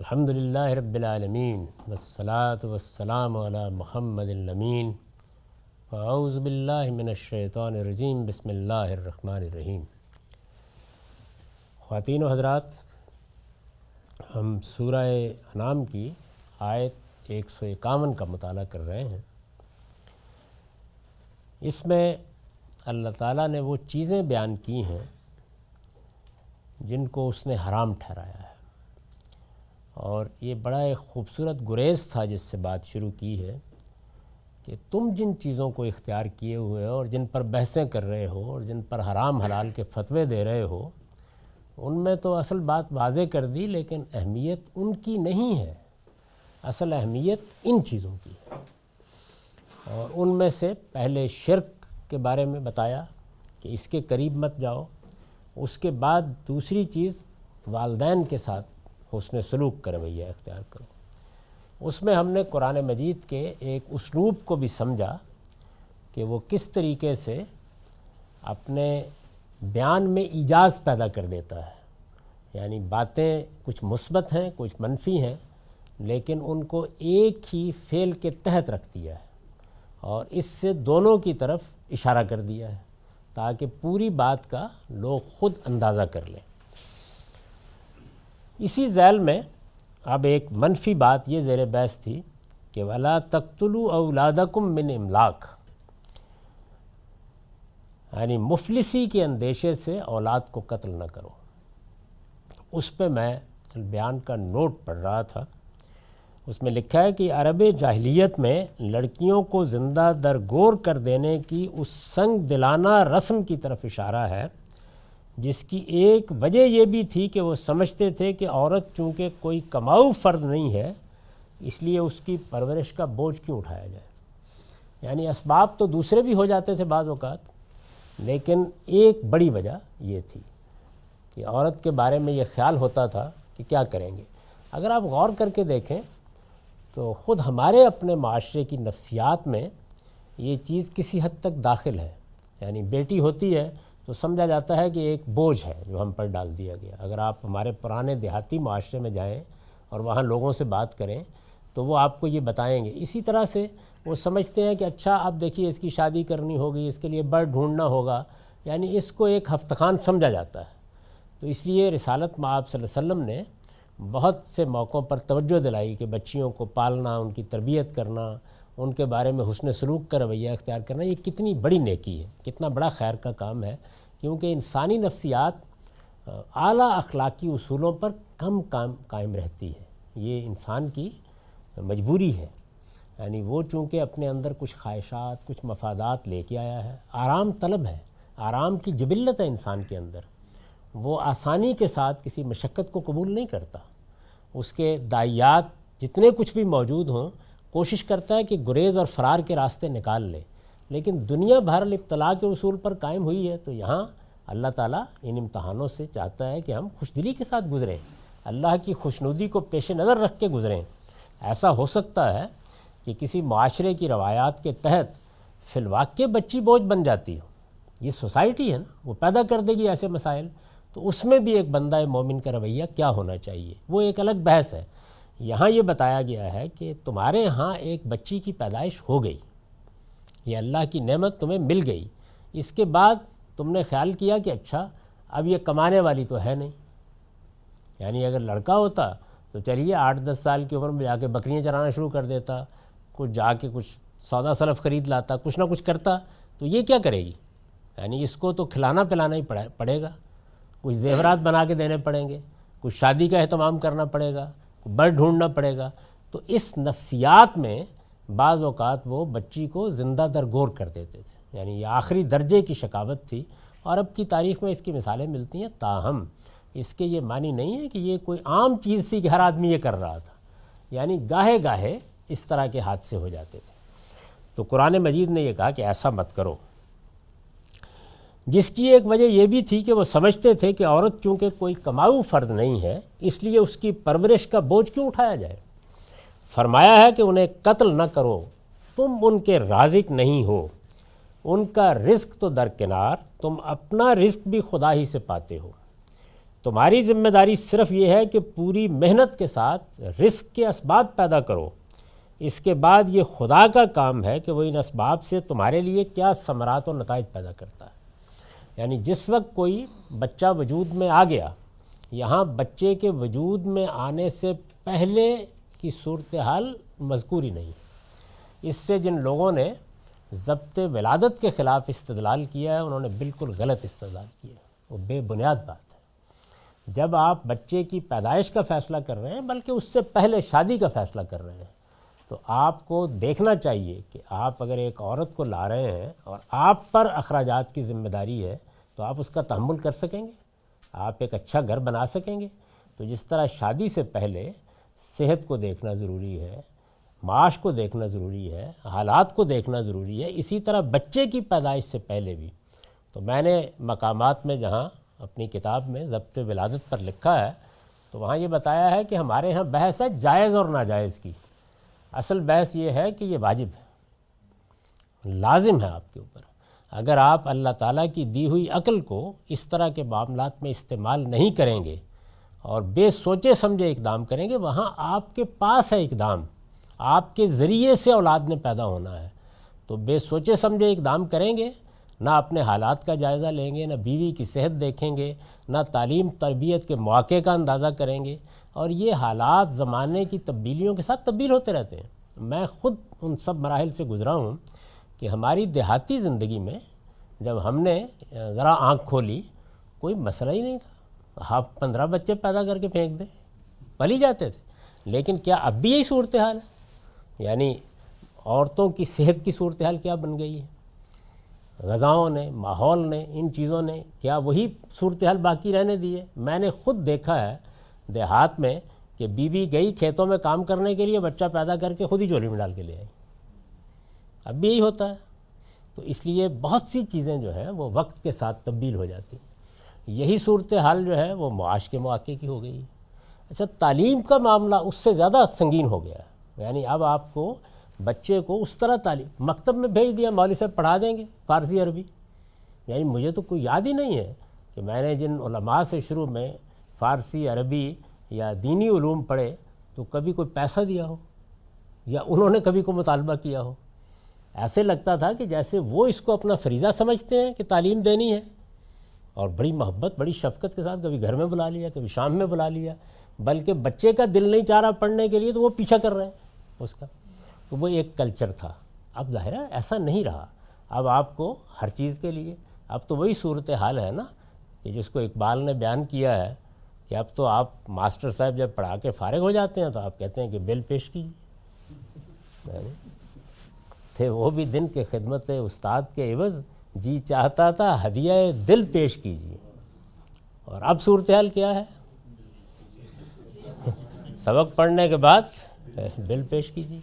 الحمدللہ رب العالمین والصلاة والسلام علی محمد الامین اعوذ باللہ من الشیطان الرجیم بسم اللہ الرحمن الرحیم۔ خواتین و حضرات، ہم سورہ انعام کی آیت 151 کا مطالعہ کر رہے ہیں۔ اس میں اللہ تعالیٰ نے وہ چیزیں بیان کی ہیں جن کو اس نے حرام ٹھہرایا ہے، اور یہ بڑا ایک خوبصورت گریز تھا جس سے بات شروع کی ہے کہ تم جن چیزوں کو اختیار کیے ہوئے ہو اور جن پر بحثیں کر رہے ہو اور جن پر حرام حلال کے فتوے دے رہے ہو، ان میں تو اصل بات واضح کر دی، لیکن اہمیت ان کی نہیں ہے، اصل اہمیت ان چیزوں کی ہے۔ اور ان میں سے پہلے شرک کے بارے میں بتایا کہ اس کے قریب مت جاؤ، اس کے بعد دوسری چیز والدین کے ساتھ حسن سلوک کا رویہ اختیار کرو۔ اس میں ہم نے قرآن مجید کے ایک اسلوب کو بھی سمجھا کہ وہ کس طریقے سے اپنے بیان میں ایجاز پیدا کر دیتا ہے، یعنی باتیں کچھ مثبت ہیں کچھ منفی ہیں، لیکن ان کو ایک ہی فعل کے تحت رکھ دیا ہے اور اس سے دونوں کی طرف اشارہ کر دیا ہے تاکہ پوری بات کا لوگ خود اندازہ کر لیں۔ اسی ذیل میں اب ایک منفی بات یہ زیر بحث تھی کہ وَلَا تَقْتُلُوا أَوْلَادَكُمْ مِنْ إِمْلَاقٍ، یعنی مفلسی کے اندیشے سے اولاد کو قتل نہ کرو۔ اس پہ میں بیان کا نوٹ پڑھ رہا تھا، اس میں لکھا ہے کہ عرب جاہلیت میں لڑکیوں کو زندہ درگور کر دینے کی اس سنگ دلانہ رسم کی طرف اشارہ ہے جس کی ایک وجہ یہ بھی تھی کہ وہ سمجھتے تھے کہ عورت چونکہ کوئی کماؤ فرد نہیں ہے، اس لیے اس کی پرورش کا بوجھ کیوں اٹھایا جائے۔ یعنی اسباب تو دوسرے بھی ہو جاتے تھے بعض اوقات، لیکن ایک بڑی وجہ یہ تھی کہ عورت کے بارے میں یہ خیال ہوتا تھا کہ کیا کریں گے۔ اگر آپ غور کر کے دیکھیں تو خود ہمارے اپنے معاشرے کی نفسیات میں یہ چیز کسی حد تک داخل ہے، یعنی بیٹی ہوتی ہے تو سمجھا جاتا ہے کہ ایک بوجھ ہے جو ہم پر ڈال دیا گیا۔ اگر آپ ہمارے پرانے دیہاتی معاشرے میں جائیں اور وہاں لوگوں سے بات کریں تو وہ آپ کو یہ بتائیں گے۔ اسی طرح سے وہ سمجھتے ہیں کہ اچھا اب دیکھیے اس کی شادی کرنی ہوگی، اس کے لیے بڑ ڈھونڈنا ہوگا، یعنی اس کو ایک ہفتہ خان سمجھا جاتا ہے۔ تو اس لیے رسالت مآب صلی اللہ علیہ وسلم نے بہت سے موقعوں پر توجہ دلائی کہ بچیوں کو پالنا، ان کی تربیت کرنا، ان کے بارے میں حسن سلوک کا رویہ اختیار کرنا، یہ کتنی بڑی نیکی ہے، کتنا بڑا خیر کا کام ہے، کیونکہ انسانی نفسیات اعلیٰ اخلاقی اصولوں پر کم قائم رہتی ہے۔ یہ انسان کی مجبوری ہے، یعنی وہ چونکہ اپنے اندر کچھ خواہشات کچھ مفادات لے کے آیا ہے، آرام طلب ہے، آرام کی جبلت ہے انسان کے اندر، وہ آسانی کے ساتھ کسی مشقت کو قبول نہیں کرتا۔ اس کے داعیات جتنے کچھ بھی موجود ہوں کوشش کرتا ہے کہ گریز اور فرار کے راستے نکال لے، لیکن دنیا بہر الابتلاء کے اصول پر قائم ہوئی ہے۔ تو یہاں اللہ تعالیٰ ان امتحانوں سے چاہتا ہے کہ ہم خوش دلی کے ساتھ گزریں، اللہ کی خوشنودی کو پیش نظر رکھ کے گزریں۔ ایسا ہو سکتا ہے کہ کسی معاشرے کی روایات کے تحت فی الواقع بچی بوجھ بن جاتی ہو، یہ سوسائٹی ہے نا، وہ پیدا کر دے گی ایسے مسائل، تو اس میں بھی ایک بندہ مومن کا رویہ کیا ہونا چاہیے، وہ ایک الگ بحث ہے۔ یہاں یہ بتایا گیا ہے کہ تمہارے ہاں ایک بچی کی پیدائش ہو گئی، یہ اللہ کی نعمت تمہیں مل گئی، اس کے بعد تم نے خیال کیا کہ اچھا اب یہ کمانے والی تو ہے نہیں، یعنی اگر لڑکا ہوتا تو چلیے 8-10 سال کی عمر میں جا کے بکریاں چرانا شروع کر دیتا، کچھ جا کے کچھ سودا سلف خرید لاتا، کچھ نہ کچھ کرتا، تو یہ کیا کرے گی؟ یعنی اس کو تو کھلانا پلانا ہی پڑے گا، کچھ زیورات بنا کے دینے پڑیں گے، کچھ شادی کا اہتمام کرنا پڑے گا، بڑ ڈھونڈنا پڑے گا۔ تو اس نفسیات میں بعض اوقات وہ بچی کو زندہ درگور کر دیتے تھے، یعنی یہ آخری درجے کی شقاوت تھی، اور اب کی تاریخ میں اس کی مثالیں ملتی ہیں۔ تاہم اس کے یہ معنی نہیں ہے کہ یہ کوئی عام چیز تھی کہ ہر آدمی یہ کر رہا تھا، یعنی گاہے گاہے اس طرح کے حادثے ہو جاتے تھے۔ تو قرآن مجید نے یہ کہا کہ ایسا مت کرو، جس کی ایک وجہ یہ بھی تھی کہ وہ سمجھتے تھے کہ عورت چونکہ کوئی کماؤ فرد نہیں ہے، اس لیے اس کی پرورش کا بوجھ کیوں اٹھایا جائے۔ فرمایا ہے کہ انہیں قتل نہ کرو، تم ان کے رازق نہیں ہو، ان کا رزق تو درکنار، تم اپنا رزق بھی خدا ہی سے پاتے ہو۔ تمہاری ذمہ داری صرف یہ ہے کہ پوری محنت کے ساتھ رزق کے اسباب پیدا کرو، اس کے بعد یہ خدا کا کام ہے کہ وہ ان اسباب سے تمہارے لیے کیا ثمرات و نتائج پیدا کرتا ہے۔ یعنی جس وقت کوئی بچہ وجود میں آ گیا، یہاں بچے کے وجود میں آنے سے پہلے کی صورتحال مذکور ہی نہیں۔ اس سے جن لوگوں نے ضبط ولادت کے خلاف استدلال کیا ہے انہوں نے بالکل غلط استدلال کیا ہے، وہ بے بنیاد بات ہے۔ جب آپ بچے کی پیدائش کا فیصلہ کر رہے ہیں، بلکہ اس سے پہلے شادی کا فیصلہ کر رہے ہیں، تو آپ کو دیکھنا چاہیے کہ آپ اگر ایک عورت کو لا رہے ہیں اور آپ پر اخراجات کی ذمہ داری ہے تو آپ اس کا تحمل کر سکیں گے، آپ ایک اچھا گھر بنا سکیں گے۔ تو جس طرح شادی سے پہلے صحت کو دیکھنا ضروری ہے، معاش کو دیکھنا ضروری ہے، حالات کو دیکھنا ضروری ہے، اسی طرح بچے کی پیدائش سے پہلے بھی۔ تو میں نے مقامات میں جہاں اپنی کتاب میں ضبط ولادت پر لکھا ہے تو وہاں یہ بتایا ہے کہ ہمارے ہاں بحث ہے جائز اور ناجائز کی۔ اصل بحث یہ ہے کہ یہ واجب ہے، لازم ہے آپ کے اوپر۔ اگر آپ اللہ تعالیٰ کی دی ہوئی عقل کو اس طرح کے معاملات میں استعمال نہیں کریں گے اور بے سوچے سمجھے اقدام کریں گے، وہاں آپ کے پاس ہے اقدام، آپ کے ذریعے سے اولاد نے پیدا ہونا ہے، تو بے سوچے سمجھے اقدام کریں گے، نہ اپنے حالات کا جائزہ لیں گے، نہ بیوی کی صحت دیکھیں گے، نہ تعلیم تربیت کے مواقع کا اندازہ کریں گے، اور یہ حالات زمانے کی تبدیلیوں کے ساتھ تبدیل ہوتے رہتے ہیں۔ میں خود ان سب مراحل سے گزرا ہوں کہ ہماری دیہاتی زندگی میں جب ہم نے ذرا آنکھ کھولی کوئی مسئلہ ہی نہیں تھا، آپ 15 بچے پیدا کر کے پھینک دیں، پل ہی جاتے تھے۔ لیکن کیا اب بھی یہی صورتحال ہے؟ یعنی عورتوں کی صحت کی صورتحال کیا بن گئی ہے؟ غذاؤں نے، ماحول نے، ان چیزوں نے کیا وہی صورتحال باقی رہنے دی ہے؟ میں نے خود دیکھا ہے دیہات میں کہ بیوی گئی کھیتوں میں کام کرنے کے لیے، بچہ پیدا کر کے خود ہی جھولی میں ڈال کے لے آئی۔ اب بھی یہی ہوتا ہے۔ تو اس لیے بہت سی چیزیں جو ہیں وہ وقت کے ساتھ تبدیل ہو جاتی ہیں۔ یہی صورتحال جو ہے وہ معاش کے مواقع کی ہو گئی ہے۔ اچھا، تعلیم کا معاملہ اس سے زیادہ سنگین ہو گیا ہے۔ یعنی اب آپ کو بچے کو اس طرح تعلیم مکتب میں بھیج دیا، مولوی صاحب پڑھا دیں گے فارسی عربی۔ یعنی مجھے تو کوئی یاد ہی نہیں ہے کہ میں نے جن علماء سے شروع میں فارسی عربی یا دینی علوم پڑھے تو کبھی کوئی پیسہ دیا ہو یا انہوں نے کبھی کوئی مطالبہ کیا ہو۔ ایسے لگتا تھا کہ جیسے وہ اس کو اپنا فریضہ سمجھتے ہیں کہ تعلیم دینی ہے، اور بڑی محبت بڑی شفقت کے ساتھ کبھی گھر میں بلا لیا، کبھی شام میں بلا لیا، بلکہ بچے کا دل نہیں چاہ رہا پڑھنے کے لیے تو وہ پیچھا کر رہے ہیں اس کا۔ تو وہ ایک کلچر تھا۔ اب ظاہر ہے ایسا نہیں رہا۔ اب آپ کو ہر چیز کے لیے اب تو وہی صورتحال ہے نا کہ جس کو اقبال نے بیان کیا ہے کہ اب تو آپ ماسٹر صاحب جب پڑھا کے فارغ ہو جاتے ہیں تو آپ کہتے ہیں کہ بل پیش کیجیے۔ تھے وہ بھی دن کے خدمت استاد کے عوض، جی چاہتا تھا ہدیہ دل پیش کیجیے۔ اور اب صورتحال کیا ہے؟ سبق پڑھنے کے بعد بل پیش کیجیے۔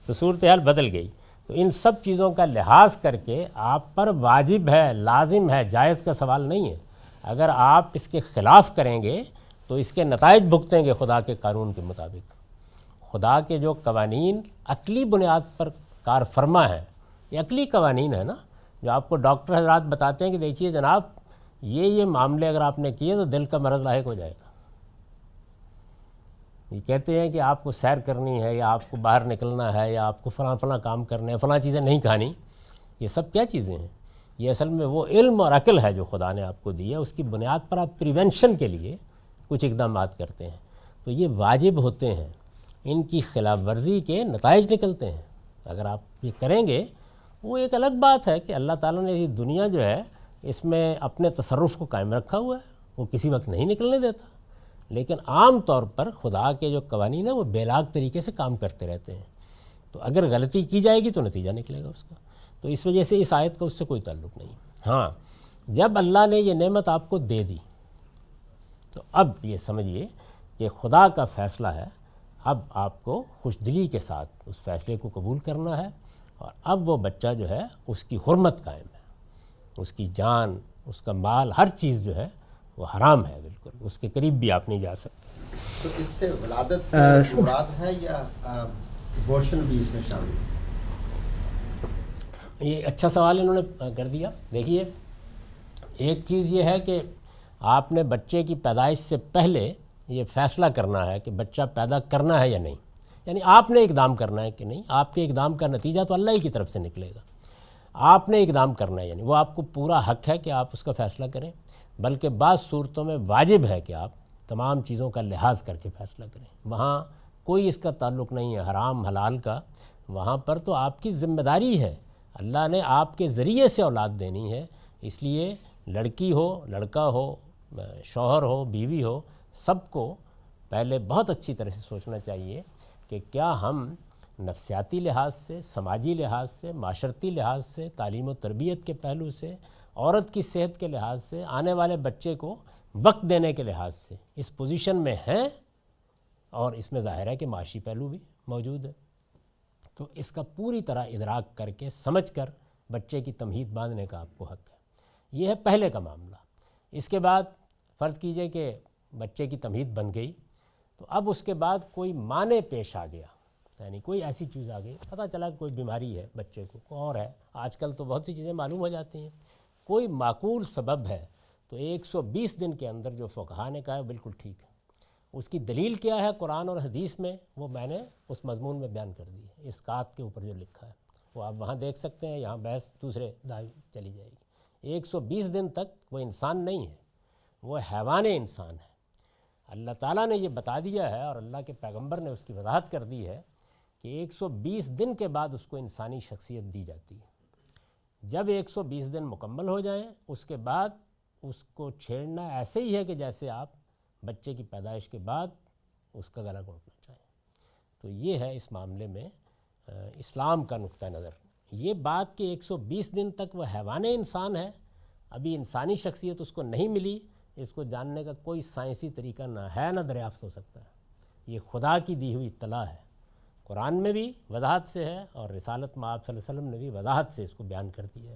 تو صورتحال بدل گئی۔ تو ان سب چیزوں کا لحاظ کر کے آپ پر واجب ہے، لازم ہے، جائز کا سوال نہیں ہے۔ اگر آپ اس کے خلاف کریں گے تو اس کے نتائج بھگتیں گے خدا کے قانون کے مطابق۔ خدا کے جو قوانین عقلی بنیاد پر کار فرما ہے، یہ عقلی قوانین ہے نا، جو آپ کو ڈاکٹر حضرات بتاتے ہیں کہ دیکھیے جناب یہ معاملے اگر آپ نے کیے تو دل کا مرض لاحق ہو جائے گا۔ یہ کہتے ہیں کہ آپ کو سیر کرنی ہے یا آپ کو باہر نکلنا ہے یا آپ کو فلاں فلاں کام کرنے ہیں، فلاں چیزیں نہیں کھانی۔ یہ سب کیا چیزیں ہیں؟ یہ اصل میں وہ علم اور عقل ہے جو خدا نے آپ کو دی ہے، اس کی بنیاد پر آپ پریونشن کے لیے کچھ اقدامات کرتے ہیں۔ تو یہ واجب ہوتے ہیں، ان کی خلاف ورزی کے نتائج نکلتے ہیں۔ اگر آپ یہ کریں گے، وہ ایک الگ بات ہے کہ اللہ تعالیٰ نے یہ دنیا جو ہے اس میں اپنے تصرف کو قائم رکھا ہوا ہے، وہ کسی وقت نہیں نکلنے دیتا، لیکن عام طور پر خدا کے جو قوانین ہیں وہ بے لاگ طریقے سے کام کرتے رہتے ہیں۔ تو اگر غلطی کی جائے گی تو نتیجہ نکلے گا اس کا۔ تو اس وجہ سے اس آیت کا اس سے کوئی تعلق نہیں۔ ہاں، جب اللہ نے یہ نعمت آپ کو دے دی تو اب یہ سمجھیے کہ خدا کا فیصلہ ہے، اب آپ کو خوش دلی کے ساتھ اس فیصلے کو قبول کرنا ہے، اور اب وہ بچہ جو ہے اس کی حرمت قائم ہے، اس کی جان، اس کا مال، ہر چیز جو ہے وہ حرام ہے، بالکل اس کے قریب بھی آپ نہیں جا سکتے۔ تو اس سے ولادت مراد ہے یا ابورشن بھی اس میں شامل ہے؟ یہ اچھا سوال انہوں نے کر دیا۔ دیکھیے، ایک چیز یہ ہے کہ آپ نے بچے کی پیدائش سے پہلے یہ فیصلہ کرنا ہے کہ بچہ پیدا کرنا ہے یا نہیں، یعنی آپ نے اقدام کرنا ہے کہ نہیں، آپ کے اقدام کا نتیجہ تو اللہ ہی کی طرف سے نکلے گا، آپ نے اقدام کرنا ہے یعنی وہ آپ کو پورا حق ہے کہ آپ اس کا فیصلہ کریں، بلکہ بعض صورتوں میں واجب ہے کہ آپ تمام چیزوں کا لحاظ کر کے فیصلہ کریں، وہاں کوئی اس کا تعلق نہیں ہے حرام حلال کا، وہاں پر تو آپ کی ذمہ داری ہے، اللہ نے آپ کے ذریعے سے اولاد دینی ہے، اس لیے لڑکی ہو لڑکا ہو شوہر ہو بیوی ہو، سب کو پہلے بہت اچھی طرح سے سوچنا چاہیے کہ کیا ہم نفسیاتی لحاظ سے، سماجی لحاظ سے، معاشرتی لحاظ سے، تعلیم و تربیت کے پہلو سے، عورت کی صحت کے لحاظ سے، آنے والے بچے کو وقت دینے کے لحاظ سے اس پوزیشن میں ہیں، اور اس میں ظاہر ہے کہ معاشی پہلو بھی موجود ہے، تو اس کا پوری طرح ادراک کر کے سمجھ کر بچے کی تمہید باندھنے کا آپ کو حق ہے۔ یہ ہے پہلے کا معاملہ۔ اس کے بعد فرض کیجئے کہ بچے کی تمہید بن گئی، تو اب اس کے بعد کوئی مانع پیش آ گیا، یعنی کوئی ایسی چیز آ گئی، پتہ چلا کہ کوئی بیماری ہے بچے کو اور ہے، آج کل تو بہت سی چیزیں معلوم ہو جاتی ہیں، کوئی معقول سبب ہے، تو 120 دن کے اندر جو فقہاء نے کہا ہے بالکل ٹھیک ہے۔ اس کی دلیل کیا ہے قرآن اور حدیث میں، وہ میں نے اس مضمون میں بیان کر دی ہے، اسقاط کے اوپر جو لکھا ہے وہ آپ وہاں دیکھ سکتے ہیں، یہاں بحث دوسرے دائیں چلی جائے گی۔ 120 دن تک وہ انسان نہیں ہے، وہ حیوان انسان ہے۔ اللہ تعالیٰ نے یہ بتا دیا ہے اور اللہ کے پیغمبر نے اس کی وضاحت کر دی ہے کہ 120 دن کے بعد اس کو انسانی شخصیت دی جاتی ہے۔ جب 120 دن مکمل ہو جائیں اس کے بعد اس کو چھیڑنا ایسے ہی ہے کہ جیسے آپ بچے کی پیدائش کے بعد اس کا گلا گھونٹنا چاہیں۔ تو یہ ہے اس معاملے میں اسلام کا نقطہ نظر۔ یہ بات کہ 120 دن تک وہ حیوان انسان ہے، ابھی انسانی شخصیت اس کو نہیں ملی، اس کو جاننے کا کوئی سائنسی طریقہ نہ ہے، نہ دریافت ہو سکتا ہے۔ یہ خدا کی دی ہوئی اطلاع ہے، قرآن میں بھی وضاحت سے ہے اور رسالت میں آپ صلی اللہ علیہ وسلم نے بھی وضاحت سے اس کو بیان کر دی ہے۔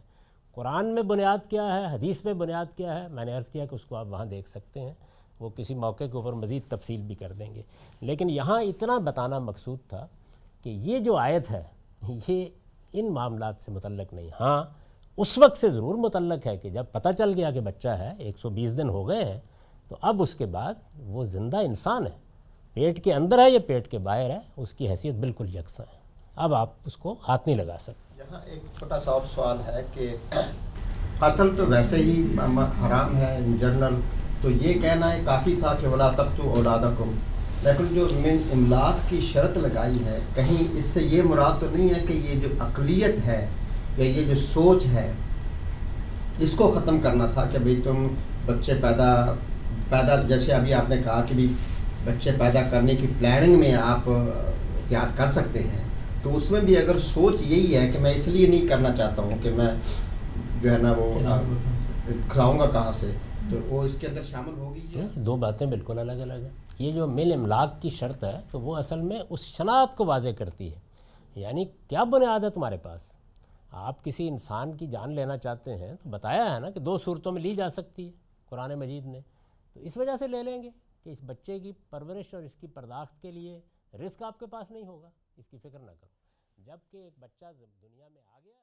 قرآن میں بنیاد کیا ہے، حدیث میں بنیاد کیا ہے، میں نے عرض کیا کہ اس کو آپ وہاں دیکھ سکتے ہیں، وہ کسی موقع کے اوپر مزید تفصیل بھی کر دیں گے، لیکن یہاں اتنا بتانا مقصود تھا کہ یہ جو آیت ہے یہ ان معاملات سے متعلق نہیں، ہاں اس وقت سے ضرور متعلق ہے کہ جب پتہ چل گیا کہ بچہ ہے، 120 دن ہو گئے ہیں، تو اب اس کے بعد وہ زندہ انسان ہے، پیٹ کے اندر ہے یا پیٹ کے باہر ہے، اس کی حیثیت بالکل یکساں ہے، اب آپ اس کو ہاتھ نہیں لگا سکتے۔ یہاں ایک چھوٹا سا اور سوال ہے کہ قتل تو ویسے ہی حرام ہے ان جنرل، تو یہ کہنا ہے کافی تھا کہ ولا تقتلوا اولادکم، لیکن جو من املاک کی شرط لگائی ہے، کہیں اس سے یہ مراد تو نہیں ہے کہ یہ جو عقلیت ہے یا یہ جو سوچ ہے اس کو ختم کرنا تھا کہ بھئی تم بچے پیدا جیسے ابھی آپ نے کہا کہ بھی بچے پیدا کرنے کی پلاننگ میں آپ احتیاط کر سکتے ہیں، تو اس میں بھی اگر سوچ یہی ہے کہ میں اس لیے نہیں کرنا چاہتا ہوں کہ میں جو ہے نا وہ کھلاؤں گا کہاں سے، تو وہ اس کے اندر شامل ہوگی؟ دو باتیں بالکل الگ الگ ہیں۔ یہ جو مل املاک کی شرط ہے تو وہ اصل میں اس شناخت کو واضح کرتی ہے، یعنی کیا بنیاد ہے تمہارے پاس، آپ کسی انسان کی جان لینا چاہتے ہیں تو بتایا ہے نا کہ 2 صورتوں میں لی جا سکتی ہے قرآن مجید نے، تو اس وجہ سے لے لیں گے کہ اس بچے کی پرورش اور اس کی پرداخت کے لیے رزق آپ کے پاس نہیں ہوگا، اس کی فکر نہ کرو، جب کہ ایک بچہ دنیا میں آ گیا۔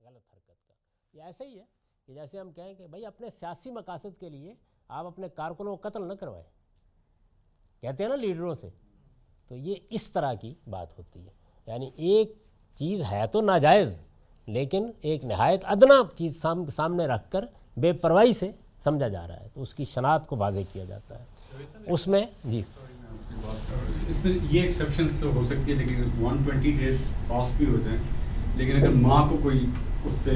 غلط حرکت کا یہ ایسے ہی ہے کہ جیسے ہم کہیں کہ بھائی اپنے سیاسی مقاصد کے لیے آپ اپنے کارکنوں کو قتل نہ کروائیں، کہتے ہیں نا لیڈروں سے، تو یہ اس طرح کی بات ہوتی ہے، یعنی ایک چیز ہے تو ناجائز لیکن ایک نہایت ادنا چیز سامنے رکھ کر بے پرواہی سے سمجھا جا رہا ہے، تو اس کی شناخت کو واضح کیا جاتا ہے اس میں۔ جی اس میں یہ ایکسیپشنز تو ہو سکتی ہے لیکن 120 ڈیز پاس بھی ہوتے ہیں، لیکن اگر ماں کو کوئی اس سے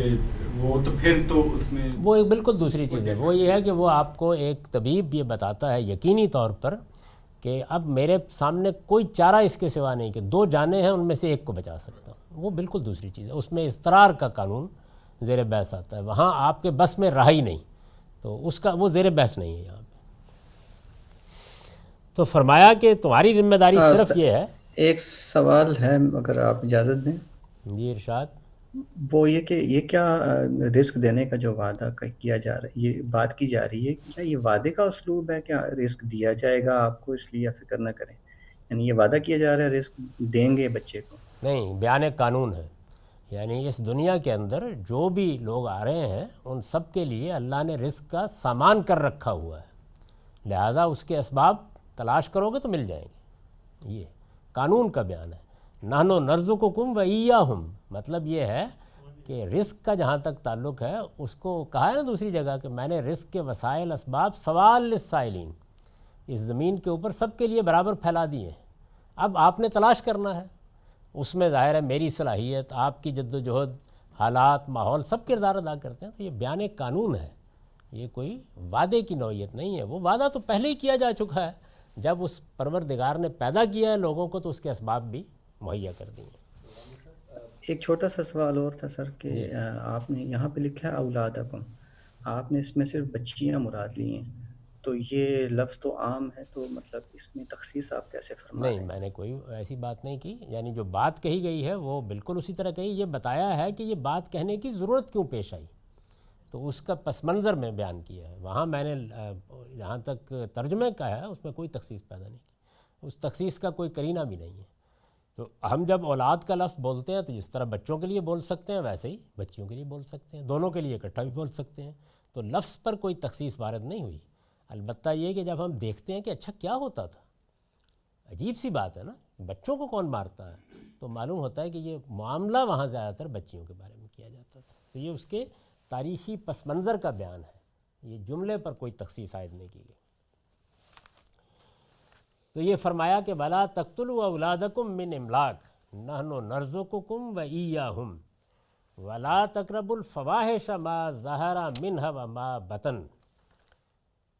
وہ تو پھر تو اس میں وہ ایک بالکل دوسری چیز ہے، وہ یہ ہے کہ وہ آپ کو ایک طبیب یہ بتاتا ہے یقینی طور پر کہ اب میرے سامنے کوئی چارہ اس کے سوا نہیں کہ 2 جانیں ہیں ان میں سے ایک کو بچا سکتا ہوں، وہ بالکل دوسری چیز ہے، اس میں اضطرار کا قانون زیر بحث آتا ہے، وہاں آپ کے بس میں رہا ہی نہیں، تو اس کا وہ زیر بحث نہیں ہے یہاں پہ۔ تو فرمایا کہ تمہاری ذمہ داری صرف یہ ہے. ایک سوال ہے اگر آپ اجازت دیں. جی ارشاد. وہ یہ کہ یہ کیا رزق دینے کا جو وعدہ کیا جا رہا ہے، یہ بات کی جا رہی ہے، کیا یہ وعدے کا اسلوب ہے؟ کیا رزق دیا جائے گا آپ کو اس لیے فکر نہ کریں؟ یعنی یہ وعدہ کیا جا رہا ہے رزق دیں گے بچے کو؟ نہیں، بیان قانون ہے. یعنی اس دنیا کے اندر جو بھی لوگ آ رہے ہیں ان سب کے لیے اللہ نے رزق کا سامان کر رکھا ہوا ہے، لہٰذا اس کے اسباب تلاش کرو گے تو مل جائیں گے. یہ قانون کا بیان ہے. نحن نرزقکم و ایہم، مطلب یہ ہے کہ رزق کا جہاں تک تعلق ہے اس کو کہا ہے نا دوسری جگہ کہ میں نے رزق کے وسائل اسباب سوال للسائلین، اس زمین کے اوپر سب کے لیے برابر پھیلا دیے ہیں، اب آپ نے تلاش کرنا ہے. اس میں ظاہر ہے میری صلاحیت، آپ کی جد و جہد، حالات، ماحول سب کردار ادا کرتے ہیں. تو یہ بیان قانون ہے، یہ کوئی وعدے کی نوعیت نہیں ہے. وہ وعدہ تو پہلے ہی کیا جا چکا ہے، جب اس پروردگار نے پیدا کیا ہے لوگوں کو تو اس کے اسباب بھی مہیا کر دیے. ایک چھوٹا سا سوال اور تھا سر کہ آپ نے یہاں پہ لکھا ہے اولادکم، آپ نے اس میں صرف بچیاں مراد لی ہیں، تو یہ لفظ تو عام ہے، تو مطلب اس میں تخصیص آپ کیسے فرما رہے نہیں، ہیں؟ میں نے کوئی ایسی بات نہیں کی. یعنی جو بات کہی گئی ہے وہ بالکل اسی طرح کہی. یہ بتایا ہے کہ یہ بات کہنے کی ضرورت کیوں پیش آئی، تو اس کا پس منظر میں بیان کیا ہے. وہاں میں نے جہاں تک ترجمے کا ہے اس میں کوئی تخصیص پیدا نہیں کی، اس تخصیص کا کوئی قرینہ بھی نہیں ہے. تو ہم جب اولاد کا لفظ بولتے ہیں تو جس طرح بچوں کے لیے بول سکتے ہیں ویسے ہی بچیوں کے لیے بول سکتے ہیں، دونوں کے لیے اکٹھا بھی بول سکتے ہیں. تو لفظ پر کوئی تخصیص وارد نہیں ہوئی. البتہ یہ کہ جب ہم دیکھتے ہیں کہ اچھا کیا ہوتا تھا، عجیب سی بات ہے نا، بچوں کو کون مارتا ہے، تو معلوم ہوتا ہے کہ یہ معاملہ وہاں زیادہ تر بچیوں کے بارے میں کیا جاتا تھا. تو یہ اس کے تاریخی پس منظر کا بیان ہے، یہ جملے پر کوئی تخصیص عائد نہیں کی گئی. تو یہ فرمایا کہ بلا تقتلوا اولادکم من املاق نحن نرزقکم و ایہم ولا تقربوا الفواحش ما ظہر منها وما بطن.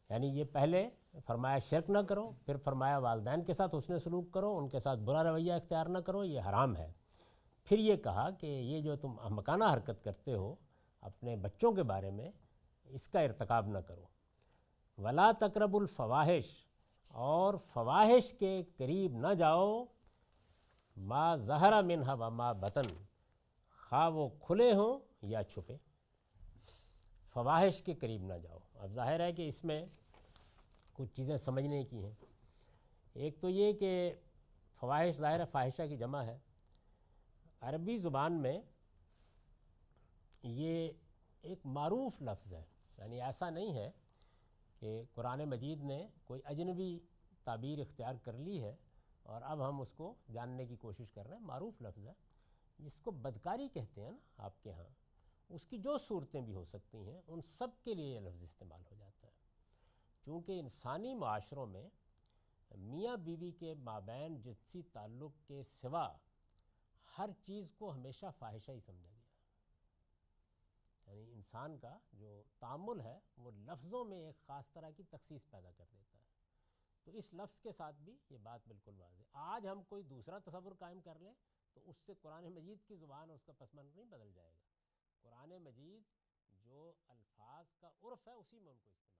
یعنی یہ پہلے فرمایا شرک نہ کرو، پھر فرمایا والدین کے ساتھ حسن سلوک کرو، ان کے ساتھ برا رویہ اختیار نہ کرو، یہ حرام ہے. پھر یہ کہا کہ یہ جو تم احمقانہ حرکت کرتے ہو اپنے بچوں کے بارے میں، اس کا ارتکاب نہ کرو. ولا تقربوا الفواحش، اور فواحش کے قریب نہ جاؤ، ما ظہر منها وما بطن، خواہ وہ کھلے ہوں یا چھپے، فواحش کے قریب نہ جاؤ. اب ظاہر ہے کہ اس میں کچھ چیزیں سمجھنے کی ہیں. ایک تو یہ کہ فواحش ظاہر ہے فاحشہ کی جمع ہے. عربی زبان میں یہ ایک معروف لفظ ہے، یعنی ایسا نہیں ہے کہ قرآن مجید نے کوئی اجنبی تعبیر اختیار کر لی ہے اور اب ہم اس کو جاننے کی کوشش کر رہے ہیں. معروف لفظ ہے جس کو بدکاری کہتے ہیں نا آپ کے ہاں، اس کی جو صورتیں بھی ہو سکتی ہیں ان سب کے لیے یہ لفظ استعمال ہو جاتا ہے. چونکہ انسانی معاشروں میں میاں بیوی کے مابین جنسی تعلق کے سوا ہر چیز کو ہمیشہ فاحشہ ہی سمجھا گیا. یعنی انسان کا جو تعامل ہے وہ لفظوں میں ایک خاص طرح کی تخصیص پیدا کر دیتا ہے. تو اس لفظ کے ساتھ بھی یہ بات بالکل واضح. آج ہم کوئی دوسرا تصور قائم کر لیں تو اس سے قرآن مجید کی زبان اور اس کا پس منظر نہیں بدل جائے گا. قرآن مجید جو الفاظ کا عرف ہے اسی میں ان کو استعمال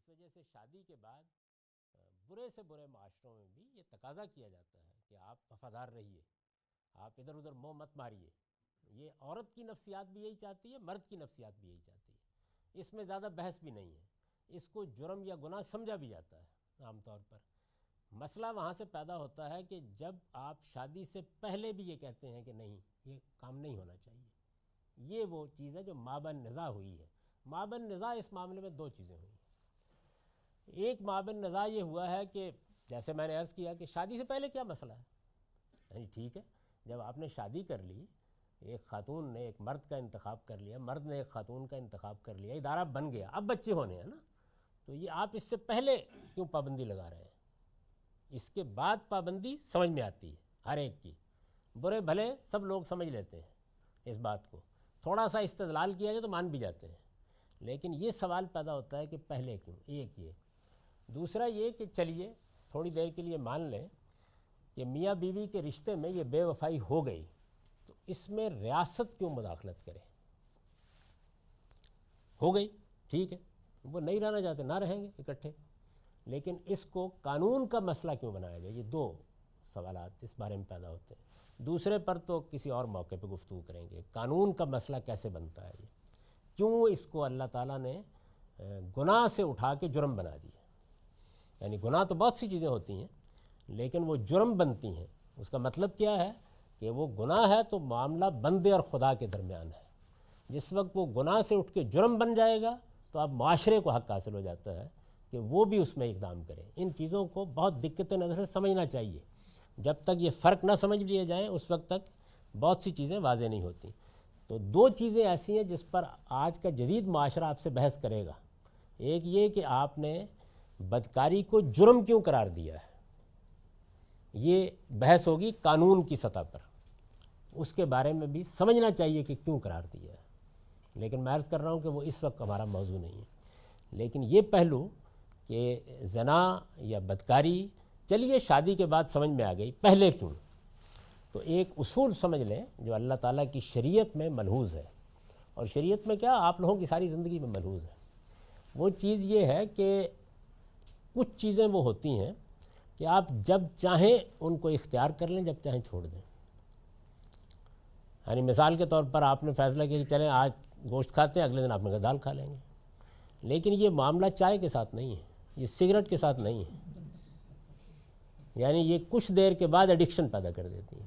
اس وجہ سے شادی کے بعد برے سے برے معاشروں میں بھی یہ تقاضا کیا جاتا ہے کہ آپ وفادار رہیے، آپ ادھر ادھر منہ مت ماریے. یہ عورت کی نفسیات بھی یہی چاہتی ہے، مرد کی نفسیات بھی یہی چاہتی ہے. اس میں زیادہ بحث بھی نہیں ہے. اس کو جرم یا گناہ سمجھا بھی جاتا ہے عام طور پر. مسئلہ وہاں سے پیدا ہوتا ہے کہ جب آپ شادی سے پہلے بھی یہ کہتے ہیں کہ نہیں، یہ کام نہیں ہونا چاہیے. یہ وہ چیز ہے جو مابین نزاع ہوئی ہے. مابین نزاع اس معاملے میں دو چیزیں ہوئی. ایک مابین نزاع یہ ہوا ہے کہ جیسے میں نے عرض کیا کہ شادی سے پہلے کیا مسئلہ ہے. یعنی ٹھیک ہے، جب آپ نے شادی کر لی، ایک خاتون نے ایک مرد کا انتخاب کر لیا، مرد نے ایک خاتون کا انتخاب کر لیا، ادارہ بن گیا، اب بچے ہونے ہیں نا، تو یہ آپ اس سے پہلے کیوں پابندی لگا رہے ہیں؟ اس کے بعد پابندی سمجھ میں آتی ہے ہر ایک کی. برے بھلے سب لوگ سمجھ لیتے ہیں اس بات کو، تھوڑا سا استدلال کیا جائے تو مان بھی جاتے ہیں. لیکن یہ سوال پیدا ہوتا ہے کہ پہلے کیوں؟ ایک یہ. دوسرا یہ کہ چلیے تھوڑی دیر کے لیے مان لیں کہ میاں بیوی کے رشتے میں یہ بے وفائی ہو گئی، تو اس میں ریاست کیوں مداخلت کرے؟ ہو گئی، ٹھیک ہے، وہ نہیں رہنا چاہتے، نہ رہیں گے اکٹھے، لیکن اس کو قانون کا مسئلہ کیوں بنایا جائے؟ یہ دو سوالات اس بارے میں پیدا ہوتے ہیں. دوسرے پر تو کسی اور موقع پہ گفتگو کریں گے. قانون کا مسئلہ کیسے بنتا ہے؟ یہ کیوں اس کو اللہ تعالیٰ نے گناہ سے اٹھا کے جرم بنا دیا؟ یعنی گناہ تو بہت سی چیزیں ہوتی ہیں، لیکن وہ جرم بنتی ہیں. اس کا مطلب کیا ہے کہ وہ گناہ ہے تو معاملہ بندے اور خدا کے درمیان ہے. جس وقت وہ گناہ سے اٹھ کے جرم بن جائے گا تو اب معاشرے کو حق حاصل ہو جاتا ہے کہ وہ بھی اس میں اقدام کرے. ان چیزوں کو بہت دقت نظر سے سمجھنا چاہیے. جب تک یہ فرق نہ سمجھ لیے جائیں اس وقت تک بہت سی چیزیں واضح نہیں ہوتی. تو دو چیزیں ایسی ہیں جس پر آج کا جدید معاشرہ آپ سے بحث کرے گا. ایک یہ کہ آپ نے بدکاری کو جرم کیوں قرار دیا ہے، یہ بحث ہوگی قانون کی سطح پر. اس کے بارے میں بھی سمجھنا چاہیے کہ کیوں قرار دیا ہے، لیکن میں عرض کر رہا ہوں کہ وہ اس وقت ہمارا موضوع نہیں ہے. لیکن یہ پہلو کہ زنا یا بدکاری چلیے شادی کے بعد سمجھ میں آ گئی، پہلے کیوں؟ تو ایک اصول سمجھ لیں جو اللہ تعالیٰ کی شریعت میں ملحوظ ہے، اور شریعت میں کیا آپ لوگوں کی ساری زندگی میں ملحوظ ہے. وہ چیز یہ ہے کہ کچھ چیزیں وہ ہوتی ہیں کہ آپ جب چاہیں ان کو اختیار کر لیں، جب چاہیں چھوڑ دیں. یعنی مثال کے طور پر آپ نے فیصلہ کیا کہ چلیں آج گوشت کھاتے ہیں، اگلے دن آپ نے کہا دال کھا لیں گے. لیکن یہ معاملہ چائے کے ساتھ نہیں ہے، یہ سگریٹ کے ساتھ نہیں ہے. یعنی یہ کچھ دیر کے بعد ایڈکشن پیدا کر دیتی ہے.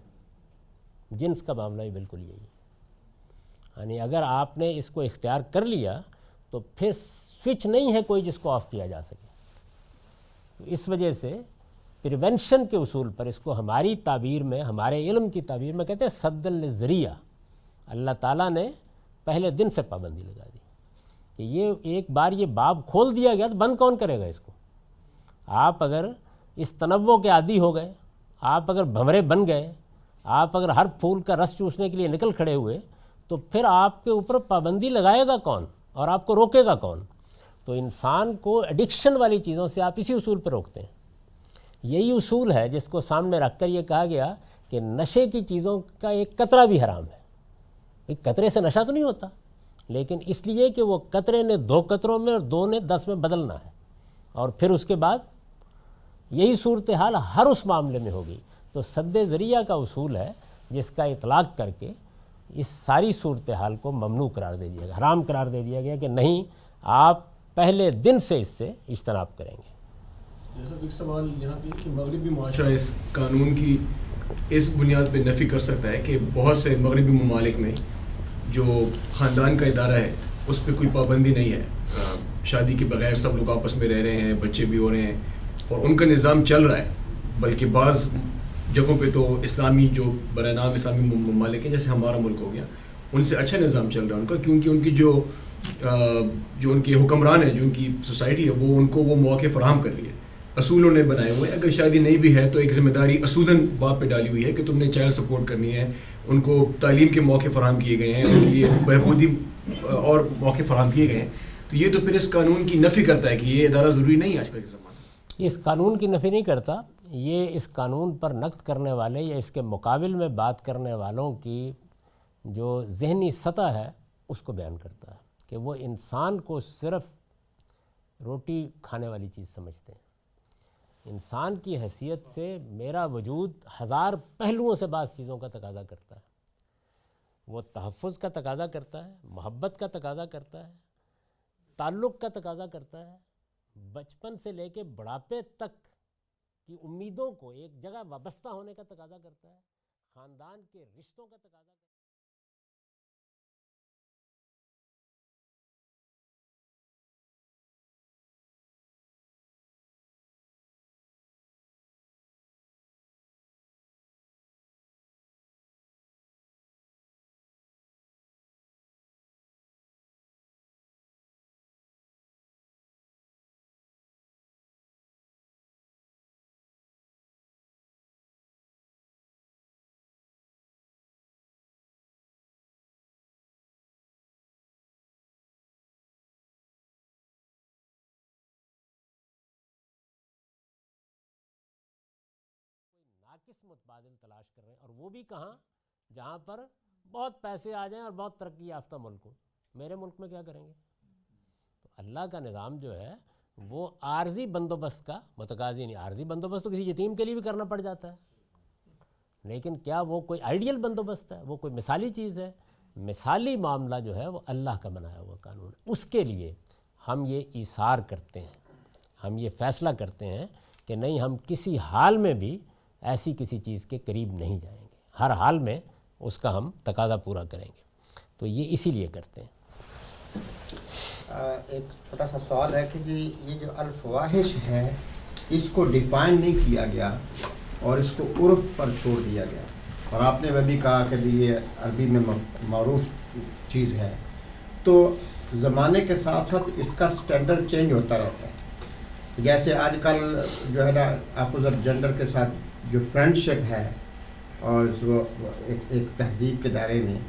جنس کا معاملہ بھی بالکل یہی ہے. یعنی اگر آپ نے اس کو اختیار کر لیا تو پھر سوئچ نہیں ہے کوئی جس کو آف کیا جا سکے. تو اس وجہ سے پریونشن کے اصول پر اس کو ہماری تعبیر میں، ہمارے علم کی تعبیر میں کہتے ہیں سد الذریعہ. اللہ تعالیٰ نے پہلے دن سے پابندی لگا دی کہ یہ ایک بار یہ باب کھول دیا گیا تو بند کون کرے گا اس کو؟ آپ اگر اس تنوع کے عادی ہو گئے، آپ اگر بھمرے بن گئے، آپ اگر ہر پھول کا رس چوسنے کے لیے نکل کھڑے ہوئے، تو پھر آپ کے اوپر پابندی لگائے گا کون اور آپ کو روکے گا کون؟ تو انسان کو ایڈکشن والی چیزوں سے آپ اسی اصول پر روکتے ہیں. یہی اصول ہے جس کو سامنے رکھ کر یہ کہا گیا کہ نشے کی چیزوں کا ایک قطرہ بھی حرام ہے. ایک قطرے سے نشہ تو نہیں ہوتا، لیکن اس لیے کہ وہ قطرے نے 2 قطروں میں اور 2 نے 10 میں بدلنا ہے، اور پھر اس کے بعد یہی صورتحال ہر اس معاملے میں ہوگی. تو سد ذریعہ کا اصول ہے جس کا اطلاق کر کے اس ساری صورتحال کو ممنوع قرار دے دیا گیا، حرام قرار دے دیا گیا کہ نہیں، آپ پہلے دن سے اس سے اجتناب کریں گے. جیسا ایک سوال یہاں پہ کہ مغربی معاشرہ اس قانون کی اس بنیاد پہ نفی کر سکتا ہے کہ بہت سے مغربی ممالک میں جو خاندان کا ادارہ ہے اس پہ کوئی پابندی نہیں ہے، شادی کے بغیر سب لوگ آپس میں رہ رہے ہیں، بچے بھی ہو رہے ہیں اور ان کا نظام چل رہا ہے. بلکہ بعض جگہوں پہ تو اسلامی جو برائے نام اسلامی ممالک ہیں جیسے ہمارا ملک ہو گیا، ان سے اچھا نظام چل رہا ہے ان کا، کیونکہ ان کی جو ان کے حکمران ہیں، جو ان کی سوسائٹی ہے، وہ ان کو وہ مواقع فراہم کر رہی ہے. اصول انہیں بنائے ہوئے ہیں. اگر شادی نہیں بھی ہے تو ایک ذمہ داری اصولاً باپ پہ ڈالی ہوئی ہے کہ تم نے چائلڈ سپورٹ کرنی ہے. ان کو تعلیم کے موقع فراہم کیے گئے ہیں، ان کے لیے بہبودی اور موقع فراہم کیے گئے ہیں. تو یہ تو پھر اس قانون کی نفی کرتا ہے کہ یہ ادارہ ضروری نہیں ہے آج کل کے زمانے میں. اس قانون کی نفی نہیں کرتا، یہ اس قانون پر نقد کرنے والے یا اس کے مقابل میں بات کرنے والوں کی جو ذہنی سطح ہے اس کو بیان کرتا ہے کہ وہ انسان کو صرف روٹی کھانے والی چیز سمجھتے ہیں۔ انسان کی حیثیت سے میرا وجود ہزار پہلوؤں سے بعض چیزوں کا تقاضا کرتا ہے۔ وہ تحفظ کا تقاضا کرتا ہے، محبت کا تقاضا کرتا ہے، تعلق کا تقاضا کرتا ہے، بچپن سے لے کے بڑھاپے تک کی امیدوں کو ایک جگہ وابستہ ہونے کا تقاضا کرتا ہے، خاندان کے رشتوں کا تقاضا کرتا ہے۔ ناقص متبادل تلاش کر رہے ہیں، اور وہ بھی کہاں؟ جہاں پر بہت پیسے آ جائیں اور بہت ترقی یافتہ ملک ہوں۔ میرے ملک میں کیا کریں گے؟ تو اللہ کا نظام جو ہے وہ عارضی بندوبست کا متقاضی نہیں۔ عارضی بندوبست تو کسی یتیم کے لیے بھی کرنا پڑ جاتا ہے، لیکن کیا وہ کوئی آئیڈیل بندوبست ہے؟ وہ کوئی مثالی چیز ہے؟ مثالی معاملہ جو ہے وہ اللہ کا بنایا ہوا قانون ہے۔ اس کے لیے ہم یہ ایثار کرتے ہیں، ہم یہ فیصلہ کرتے ہیں کہ نہیں، ہم کسی حال میں بھی ایسی کسی چیز کے قریب نہیں جائیں گے، ہر حال میں اس کا ہم تقاضا پورا کریں گے۔ تو یہ اسی لیے کرتے ہیں۔ ایک چھوٹا سا سوال ہے کہ جی یہ جو الفواحش ہے اس کو ڈیفائن نہیں کیا گیا اور اس کو عرف پر چھوڑ دیا گیا، اور آپ نے وہ بھی کہا کہ بھی یہ عربی میں معروف چیز ہے، تو زمانے کے ساتھ ساتھ اس کا سٹینڈرڈ چینج ہوتا رہتا ہے۔ جیسے آج کل جو ہے نا اپوزٹ جینڈر کے ساتھ جو فرینڈ شپ ہے اور وہ ایک تہذیب کے دائرے میں،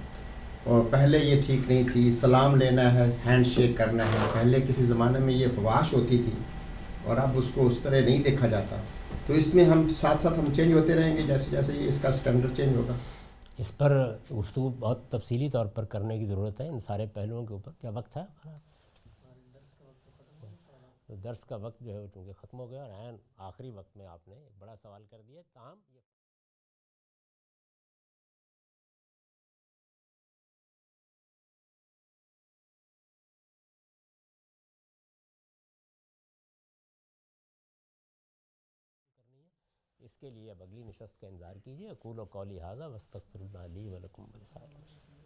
اور پہلے یہ ٹھیک نہیں تھی، سلام لینا ہے، ہینڈ شیک کرنا ہے، پہلے کسی زمانے میں یہ فحش ہوتی تھی اور اب اس کو اس طرح نہیں دیکھا جاتا۔ تو اس میں ہم ساتھ ساتھ ہم چینج ہوتے رہیں گے جیسے جیسے یہ اس کا سٹینڈرڈ چینج ہوگا۔ اس پر گفتگو بہت تفصیلی طور پر کرنے کی ضرورت ہے، ان سارے پہلوؤں کے اوپر۔ کیا وقت ہے ہمارا؟ تو درس کا وقت جو ہے وہ چونکہ ختم ہو گیا، اور عین آخری وقت میں آپ نے ایک بڑا سوال کر دیا، تاہم یہ کرنی ہے۔ اس کے لیے اب اگلی نشست کا انتظار کیجیے۔ اقول قولی ھذا واستغفر اللہ لی ولکم ولسائر المسلمین۔